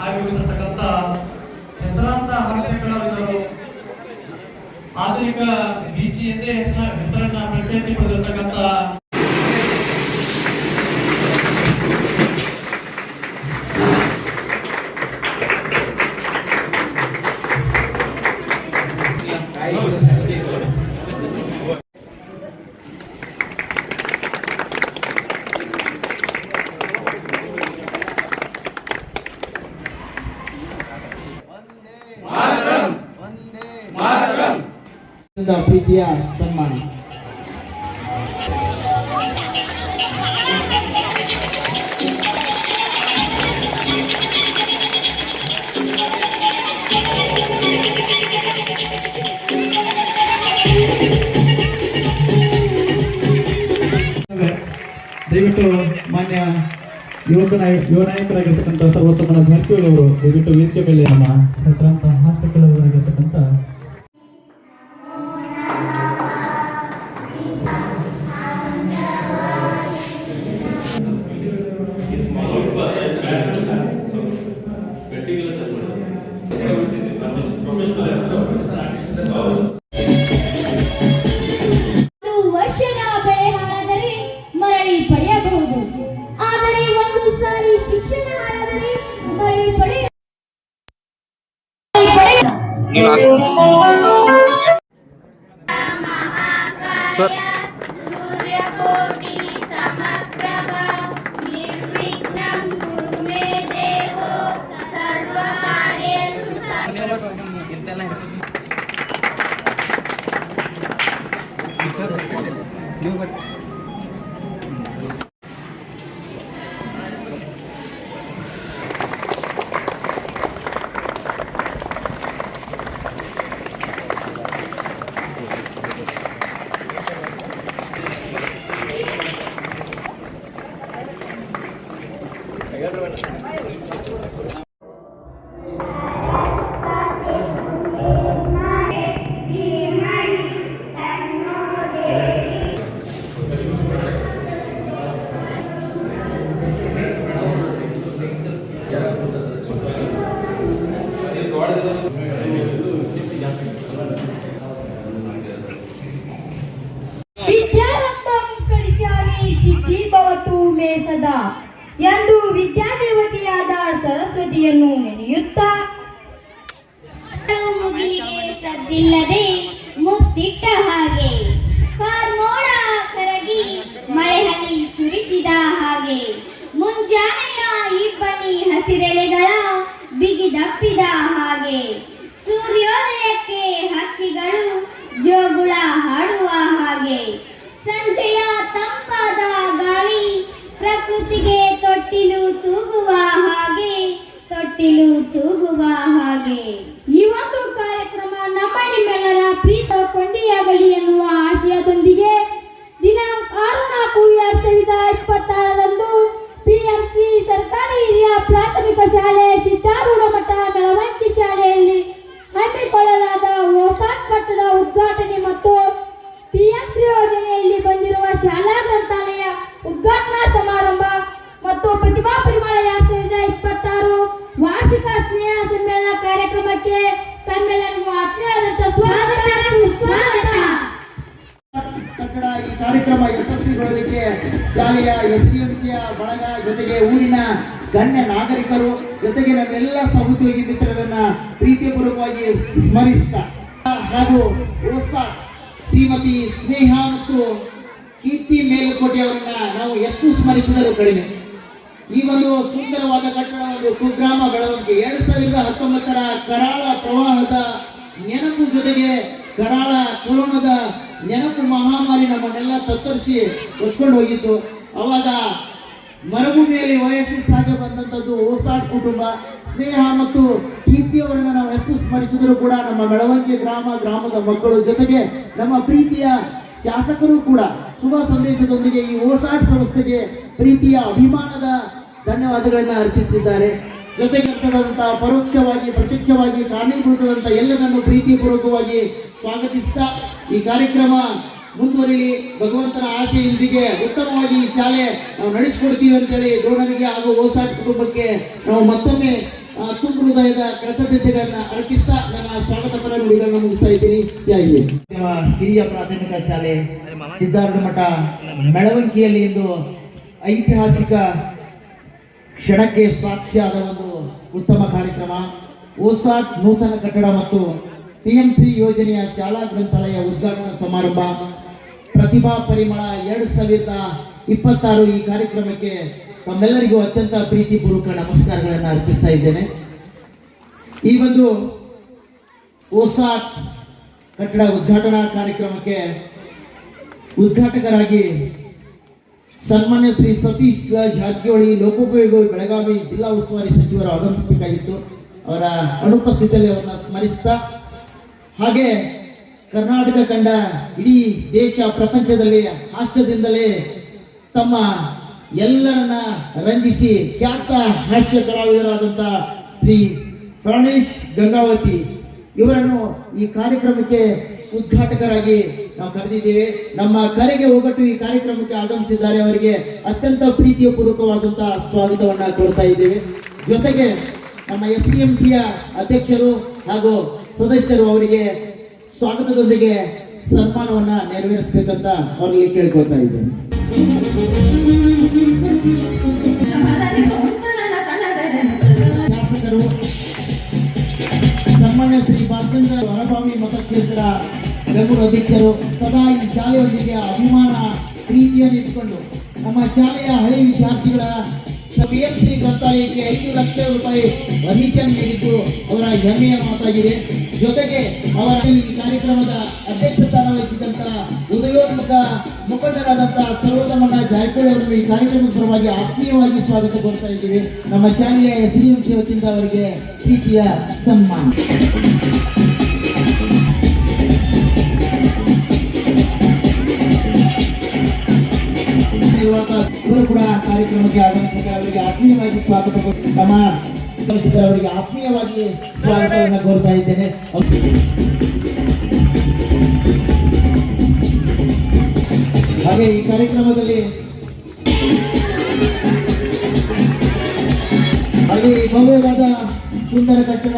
ಆಗಿರತಕ್ಕಂಥ ಹೆಸರಾಂತ ಹಾಸ್ಯ ಕಲಾವಿದರು, ಆಧುನಿಕ ಬೀಚಿ ಎಂದೇ ಹೆಸರನ್ನ ಪ್ರಖ್ಯಾತಿ ಪಡೆದಿರತಕ್ಕಂಥ ಪ್ರೀತಿಯ ಸನ್ಮಾನ. ದಯವಿಟ್ಟು ಮಾನ್ಯ ಯುವ ನಾಯಕರಾಗಿರ್ತಕ್ಕಂಥ ಸರ್ವೋತ್ತಮ ಜಾರಕಿಹೊಳಿ ಅವರು ದಯವಿಟ್ಟು ವೇದಿಕೆ ಮೇಲೆ ನಮ್ಮ ಹೆಸರಾಂತ ಹಾಸ್ಯ ಕಲಾವಿದರಾಗಿರ್ತಕ್ಕಂಥ ವರ್ಷದ ಬೆಳೆ ಹಾಳಾದರೆ ಮರಳಿ ಪಡೆಯಬಹುದು, ಆದರೆ ಒಂದು ಸಾರಿ ಶಿಕ್ಷಣ ಹಾಳಾದರೆ ಮರಳಿ ಪಡೆಯ ಸೂರ್ಯಕೋಟಿ ಸಮಪ್ರಭ ನಿರ್ವಿಘ್ನಂ ಕುರು ಮೇ ದೇವೋ ಸರ್ವಕಾರ್ಯೇಷು ವಿದ್ಯಾರಂಭಂ ಕರಿಷ್ಯಾಮಿ ಸಿದ್ಧಿ ಭವತು ಮೇ ಸದಾ ಎಂದು ವಿದ್ಯಾದೇವತೆಯಾದ ಸರಸ್ವತಿಯನ್ನು ನೆನೆಯುತ್ತಾ ಮುಗಿಲಿಗೆ ಸದ್ದಿಲ್ಲದೆ ಮುತ್ತಿಟ್ಟ ಹಾಗೆ ಕಾರ್ಮೋಡ ಕರಗಿ ಮಳೆ ಹನಿ ಸುರಿಸಿದ ಹಾಗೆ ಮುಂಜಾನೆಯ ಇಬ್ಬನಿ ಹಸಿರೆಲೆಗಳ ಬಿಗಿದಪ್ಪಿದ ಹಾಗೆ ಸೂರ್ಯೋದಯಕ್ಕೆ ಹಕ್ಕಿಗಳು ಜೋಗುಳ ಹಾಡುವ ಹಾಗೆ ಸಂಜೆಯ ತಂಪಾದ ಗಾಳಿ ಪ್ರಕೃತಿಗೆ ತೊಟ್ಟಿಲು ತೂಗುವ ಹಾಗೆ ಈ ಒಂದು ಕಾರ್ಯಕ್ರಮ ನಮ್ಮ ನಿಮ್ಮೆಲ್ಲರ ಪ್ರೀತ ಕೊಂಡಿಯಾಗಲಿ ಎನ್ನುವ ಆಶಯದೊಂದಿಗೆ ದಿನಾಂಕ 6/4/2026ರಂದು PMC ಸರ್ಕಾರಿ ಹಿರಿಯ ಪ್ರಾಥಮಿಕ ಶಾಲೆ ಸಿದ್ದಾರೂಢಮಠ ಮೆಳವಂತಿ ಶಾಲೆಯಲ್ಲಿ ಹಮ್ಮಿಕೊಳ್ಳಲಾದ ಹೊಸ ಕಟ್ಟಡ ಉದ್ಘಾಟನೆ ಮತ್ತು PMC ಯೋಜನೆಯಲ್ಲಿ ಬಂದಿರುವ ಶಾಲಾ ಗ್ರಂಥಾಲಯ ಉದ್ಘಾಟನಾ ಸಮಾರಂಭ ಮತ್ತು ಪ್ರತಿಭಾ ಪರಿಮಳ 2026 ವಾರ್ಷಿಕ ಸ್ನೇಹ ಸಮ್ಮೇಳನ ಕಾರ್ಯಕ್ರಮಕ್ಕೆ ತಮ್ಮೆಲ್ಲರಿಗೂ ಆತ್ಮೀಯವಾದಂಥ ಸ್ವಾಗತ. ಕಟ್ಟಡ ಈ ಕಾರ್ಯಕ್ರಮ ಯಶಸ್ವಿಗೊಳ್ಳಲಿಕ್ಕೆ ಶಾಲೆಯ SDMCಯ ಬಳಗ ಜೊತೆಗೆ ಊರಿನ ಗಣ್ಯ ನಾಗರಿಕರು ಜೊತೆಗೆ ನನ್ನೆಲ್ಲ ಸಹೋದ್ಯೋಗಿ ಮಿತ್ರರನ್ನ ಪ್ರೀತಿಪೂರ್ವಕವಾಗಿ ಸ್ಮರಿಸ್ತಾ ಹಾಗೂ ಹೊಸ ಶ್ರೀಮತಿ ಸ್ನೇಹ ಮತ್ತು ಕೀರ್ತಿ ಮೇಲುಕೋಟೆ ಅವರನ್ನ ನಾವು ಎಷ್ಟು ಸ್ಮರಿಸಿದರೂ ಕಡಿಮೆ. ಈ ಒಂದು ಸುಂದರವಾದ ಕಟ್ಟಡ ಒಂದು ಕುಗ್ರಾಮ ಬೆಳವಣಿಗೆ 2019ರ ಕರಾಳ ಪ್ರವಾಹದ ನೆನಪು ಜೊತೆಗೆ ಕರಾಳ ಕೊರೋನಾದ ನೆನಪು ಮಹಾಮಾರಿ ನಮ್ಮನ್ನೆಲ್ಲ ತತ್ತರಿಸಿ ಹೊಚ್ಕೊಂಡು ಹೋಗಿತ್ತು. ಅವಾಗ ಮರುಭೂಮಿಯಲ್ಲಿ ವಯಸ್ಸಿ ಸಹಜ ಬಂದಂಥದ್ದು ಓಸಾಡ್ ಕುಟುಂಬ ಸ್ನೇಹ ಮತ್ತು ಕೀರ್ತಿಯವರನ್ನ ನಾವು ಎಷ್ಟು ಸ್ಮರಿಸಿದರೂ ಕೂಡ ನಮ್ಮ ಮೆಳವಂಕಿ ಗ್ರಾಮದ ಮಕ್ಕಳು ಜೊತೆಗೆ ನಮ್ಮ ಪ್ರೀತಿಯ ಶಾಸಕರು ಕೂಡ ಶುಭ ಸಂದೇಶದೊಂದಿಗೆ ಈ ಓಸಾಡ್ ಸಂಸ್ಥೆಗೆ ಪ್ರೀತಿಯ ಅಭಿಮಾನದ ಧನ್ಯವಾದಗಳನ್ನು ಅರ್ಪಿಸಿದ್ದಾರೆ. ಜೊತೆಗಿರ್ತದಂತಹ ಪರೋಕ್ಷವಾಗಿ ಪ್ರತ್ಯಕ್ಷವಾಗಿ ಕಾರಣೀಭೂತದಂತ ಎಲ್ಲರನ್ನು ಪ್ರೀತಿಪೂರ್ವಕವಾಗಿ ಸ್ವಾಗತಿಸ್ತಾ ಈ ಕಾರ್ಯಕ್ರಮ ಮುಂದುವರಿಲಿ. ಭಗವಂತನ ಆಸೆಯೊಂದಿಗೆ ಉತ್ತಮವಾಗಿ ಈ ಶಾಲೆ ನಾವು ನಡೆಸಿಕೊಡ್ತೀವಿ ಅಂತೇಳಿ ಡೋನರ್ಗೆ ಹಾಗೂ ಓಸಾಟ್ ಕುಟುಂಬಕ್ಕೆ ನಾವು ಮತ್ತೊಮ್ಮೆ ತುಂಬ ಹೃದಯದ ಕೃತಜ್ಞತೆಗಳನ್ನ ಅರ್ಪಿಸ್ತಾ ನನ್ನ ಸ್ವಾಗತ ಪರ ನುಡಿಗಳನ್ನ ಮುಗಿಸ್ತಾ ಇದ್ದೀನಿ. ಜೈ ಹಿಂದ್. ಹಿರಿಯ ಪ್ರಾಥಮಿಕ ಶಾಲೆ ಸಿದ್ದಾರೂಢ ಮಠ ಮೆಳವಂಕಿಯಲ್ಲಿ ಇಂದು ಐತಿಹಾಸಿಕ ಕ್ಷಣಕ್ಕೆ ಸಾಕ್ಷಿಯಾದ ಒಂದು ಉತ್ತಮ ಕಾರ್ಯಕ್ರಮ. ಓಸಾಟ್ ನೂತನ ಕಟ್ಟಡ ಮತ್ತು PMC ಯೋಜನೆಯ ಶಾಲಾ ಗ್ರಂಥಾಲಯ ಉದ್ಘಾಟನಾ ಸಮಾರಂಭ ಪ್ರತಿಭಾ ಪರಿಮಳ 2026 ಈ ಕಾರ್ಯಕ್ರಮಕ್ಕೆ ತಮ್ಮೆಲ್ಲರಿಗೂ ಅತ್ಯಂತ ಪ್ರೀತಿಪೂರ್ವಕ ನಮಸ್ಕಾರಗಳನ್ನು ಅರ್ಪಿಸ್ತಾ ಇದ್ದೇನೆ. ಈ ಒಂದು ಓಸಾಟ್ ಕಟ್ಟಡ ಉದ್ಘಾಟನಾ ಕಾರ್ಯಕ್ರಮಕ್ಕೆ ಉದ್ಘಾಟಕರಾಗಿ ಸನ್ಮಾನ್ಯ ಶ್ರೀ ಸತೀಶ್ ಜಾರಕಿಹೊಳಿ ಲೋಕೋಪಯೋಗಿ ಬೆಳಗಾವಿ ಜಿಲ್ಲಾ ಉಸ್ತುವಾರಿ ಸಚಿವರು ಆಗಮಿಸಬೇಕಾಗಿತ್ತು. ಅವರ ಅನುಪಸ್ಥಿತಿಯಲ್ಲಿ ಅವರನ್ನ ಸ್ಮರಿಸ್ತಾ, ಹಾಗೆ ಕರ್ನಾಟಕ ಕಂಡ ಇಡೀ ದೇಶ ಪ್ರಪಂಚದಲ್ಲಿ ಹಾಸ್ಯದಿಂದಲೇ ತಮ್ಮ ಎಲ್ಲರನ್ನ ರಂಜಿಸಿ ಖ್ಯಾತ ಹಾಸ್ಯ ಕಲಾವಿದರಾದಂಥ ಶ್ರೀ ಪ್ರಾಣೇಶ್ ಗಂಗಾವತಿ ಇವರನ್ನು ಈ ಕಾರ್ಯಕ್ರಮಕ್ಕೆ ಉದ್ಘಾಟಕರಾಗಿ ನಾವು ಕರೆದಿದ್ದೇವೆ. ನಮ್ಮ ಕರೆಗೆ ಒಗ್ಗಟ್ಟು ಈ ಕಾರ್ಯಕ್ರಮಕ್ಕೆ ಆಗಮಿಸಿದ್ದಾರೆ. ಅವರಿಗೆ ಅತ್ಯಂತ ಪ್ರೀತಿಯ ಪೂರ್ವಕವಾದಂತಹ ಸ್ವಾಗತವನ್ನ ಕೊಡ್ತಾ ಇದ್ದೇವೆ. ಜೊತೆಗೆ ನಮ್ಮ SDMCಯ ಅಧ್ಯಕ್ಷರು ಹಾಗೂ ಸದಸ್ಯರು ಅವರಿಗೆ ಸ್ವಾಗತದೊಂದಿಗೆ ಸನ್ಮಾನವನ್ನ ನೆರವೇರಿಸಬೇಕಂತ ಅವರಲ್ಲಿ ಕೇಳಿಕೊಳ್ತಾ ಇದ್ದೇನೆ. ಶಾಸಕರು ಸನ್ಮಾನ್ಯ ಶ್ರೀ ಭಾಸ್ಕರ ಹೊರಭಾವಿ ಮತಕ್ಷೇತ್ರ ಬೆಂಗಳೂರು ಅಧ್ಯಕ್ಷರು ಸದಾ ಈ ಶಾಲೆಯೊಂದಿಗೆ ಅಭಿಮಾನ ಪ್ರೀತಿಯನ್ನು ಇಟ್ಟುಕೊಂಡು ನಮ್ಮ ಶಾಲೆಯ ಹಳೆ ವಿದ್ಯಾರ್ಥಿಗಳ PMC ಗ್ರಂಥಾಲಯಕ್ಕೆ 5 ಲಕ್ಷ ರೂಪಾಯಿ ಫರ್ನಿಚರ್ ನೀಡಿದ್ದು ಅವರ ಹೆಮ್ಮೆಯ ಮಾತಾಗಿದೆ. ಜೊತೆಗೆ ಅವರ ಈ ಕಾರ್ಯಕ್ರಮದ ಅಧ್ಯಕ್ಷ ಸ್ಥಾನ ವಹಿಸಿದಂತ ಉದಯೋನ್ಮುಖ ಮುಖಂಡರಾದಂತಹ ಸರ್ವೋತ್ತಮಣ್ಣ ಜಾರಕಿಹೊಳಿ ಅವರನ್ನು ಈ ಕಾರ್ಯಕ್ರಮದ ಪರವಾಗಿ ಆತ್ಮೀಯವಾಗಿ ಸ್ವಾಗತ ಕೊಡ್ತಾ ಇದ್ದೀವಿ. ನಮ್ಮ ಶಾಲೆಯ SDMC ವತಿಯಿಂದ ಅವರಿಗೆ ಪ್ರೀತಿಯ ಸನ್ಮಾನ. ಇವರು ಕೂಡ ಕಾರ್ಯಕ್ರಮಕ್ಕೆ ಆಗಮಿಸಿದ್ದಾರೆ. ಅವರಿಗೆ ಆತ್ಮೀಯವಾಗಿ ಸ್ವಾಗತ ಕೊಟ್ಟು ನಮ್ಮ ಅವರಿಗೆ ಆತ್ಮೀಯವಾಗಿ ಸ್ವಾಗತವನ್ನು ಕೋರ್ತಾ ಇದ್ದೇನೆ. ಹಾಗೆ ಈ ಕಾರ್ಯಕ್ರಮದಲ್ಲಿ ಹಾಗೆ ಭವ್ಯವಾದ ಸುಂದರ ಕಟ್ಟಡ